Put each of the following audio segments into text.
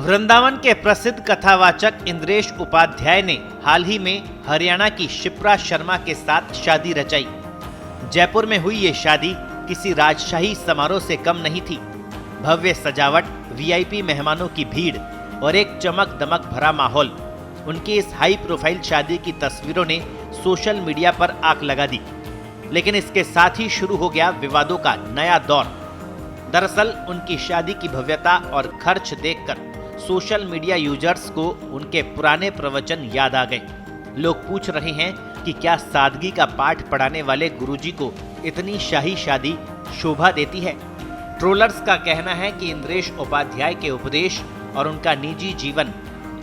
वृंदावन के प्रसिद्ध कथावाचक इंद्रेश उपाध्याय ने हाल ही में हरियाणा की शिप्रा शर्मा के साथ शादी रचाई। जयपुर में हुई ये शादी किसी राजशाही समारोह से कम नहीं थी। भव्य सजावट, वीआईपी मेहमानों की भीड़ और एक चमक दमक भरा माहौल। उनकी इस हाई प्रोफाइल शादी की तस्वीरों ने सोशल मीडिया पर आग लगा दी, लेकिन इसके साथ ही शुरू हो गया विवादों का नया दौर। दरअसल उनकी शादी की भव्यता और खर्च देखकर सोशल मीडिया यूजर्स को उनके पुराने प्रवचन याद आ गए। लोग पूछ रहे हैं कि क्या सादगी का पाठ पढ़ाने वाले गुरुजी को इतनी शाही शादी शोभा देती है। ट्रोलर्स का कहना है कि इंद्रेश उपाध्याय के उपदेश और उनका निजी जीवन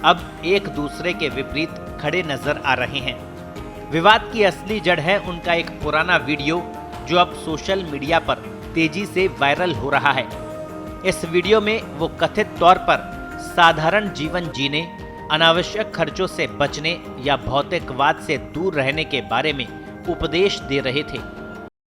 अब एक दूसरे के विपरीत खड़े नजर आ रहे हैं। विवाद की असली जड़ है उनका एक पुराना वीडियो जो अब सोशल मीडिया पर तेजी से वायरल हो रहा है। इस वीडियो में वो कथित तौर पर साधारण जीवन जीने, अनावश्यक खर्चों से बचने या भौतिकवाद से दूर रहने के बारे में उपदेश दे रहे थे।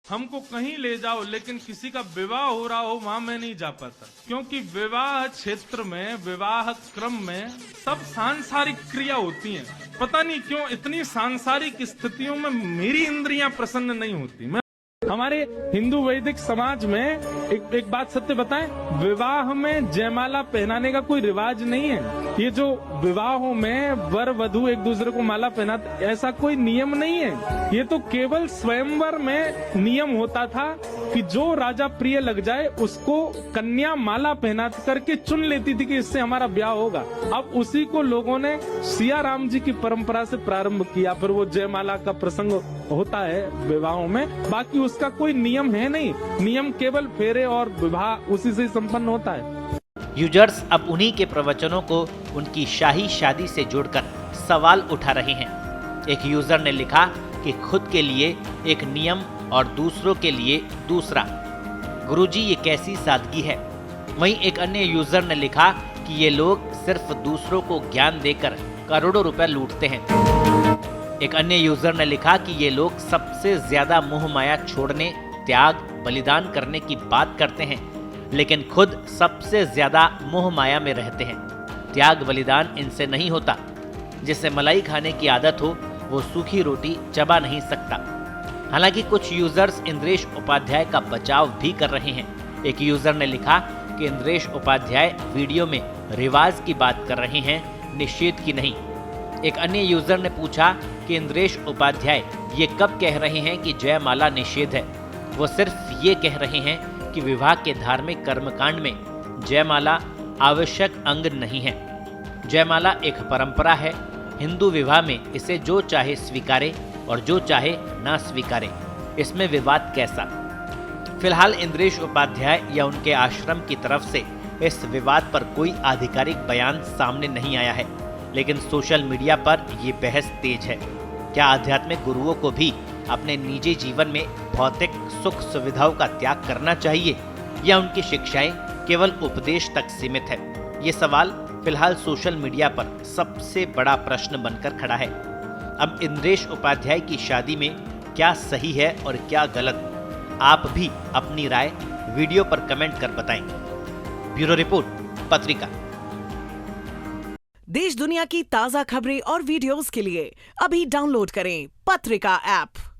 हमको कहीं ले जाओ, लेकिन किसी का विवाह हो रहा हो वहां मैं नहीं जा पाता, क्योंकि विवाह क्षेत्र में, विवाह क्रम में सब सांसारिक क्रिया होती हैं। पता नहीं क्यों इतनी सांसारिक स्थितियों में मेरी इंद्रियां प्रसन्न नहीं होती। हमारे हिंदू वैदिक समाज में एक बात सत्य बताएं, विवाह में जयमाला पहनाने का कोई रिवाज नहीं है। ये जो विवाहों में वर वधू एक दूसरे को माला पहनाते, ऐसा कोई नियम नहीं है। ये तो केवल स्वयंवर में नियम होता था कि जो राजा प्रिय लग जाए उसको कन्या माला पहना करके चुन लेती थी कि इससे हमारा ब्याह होगा। अब उसी को लोगों ने सिया राम जी की परंपरा से प्रारंभ किया। फिर वो जयमाला का प्रसंग होता है विवाहों में, बाकी उसका कोई नियम है नहीं। नियम केवल फेरे और विवाह उसी से संपन्न होता है। यूजर्स अब उन्हीं के प्रवचनों को उनकी शाही शादी से जोड़कर सवाल उठा रहे हैं। एक यूजर ने लिखा कि खुद के लिए एक नियम और दूसरों के लिए दूसरा। गुरुजी ये कैसी सादगी है। वहीं एक अन्य यूजर ने लिखा कि ये लोग सिर्फ दूसरों को ज्ञान देकर करोड़ों रुपए लूटते हैं। एक अन्य यूजर ने लिखा कि ये लोग सबसे ज्यादा मोह माया छोड़ने, त्याग, बलिदान करने की बात करते हैं, लेकिन खुद सबसे ज्यादा मोह माया में रहते हैं। त्याग बलिदान इनसे नहीं होता। जिसे मलाई खाने की आदत हो वो सूखी रोटी चबा नहीं सकता। हालांकि कुछ यूजर्स इंद्रेश उपाध्याय का बचाव भी कर रहे हैं। एक यूजर ने लिखा कि इंद्रेश उपाध्याय वीडियो में रिवाज की बात कर रहे हैं, निषेध की नहीं। एक अन्य यूजर ने पूछा कि इंद्रेश उपाध्याय ये कब कह रहे हैं कि जयमाला निषेध है। वो सिर्फ ये कह रहे हैं कि विवाह के धार्मिक कर्मकांड में जयमाला आवश्यक अंग नहीं है। जयमाला एक परंपरा है। हिंदू विवाह में इसे जो चाहे स्वीकारे और जो चाहे ना स्वीकारे, इसमें विवाद कैसा। फिलहाल इंद्रेश उपाध्याय या उनके आश्रम की तरफ से इस विवाद पर कोई आधिकारिक बयान सामने नहीं आया है, लेकिन सोशल मीडिया पर ये बहस तेज है। क्या आध्यात्मिक गुरुओं को भी अपने निजी जीवन में भौतिक सुख सुविधाओं का त्याग करना चाहिए या उनकी शिक्षाएं केवल उपदेश तक सीमित है? ये सवाल फिलहाल सोशल मीडिया पर सबसे बड़ा प्रश्न बनकर खड़ा है। अब इंद्रेश उपाध्याय की शादी में क्या सही है और क्या गलत, आप भी अपनी राय वीडियो पर कमेंट कर बताएं। ब्यूरो रिपोर्ट, पत्रिका। देश दुनिया की ताजा खबरें और वीडियोस के लिए अभी डाउनलोड करें पत्रिका ऐप।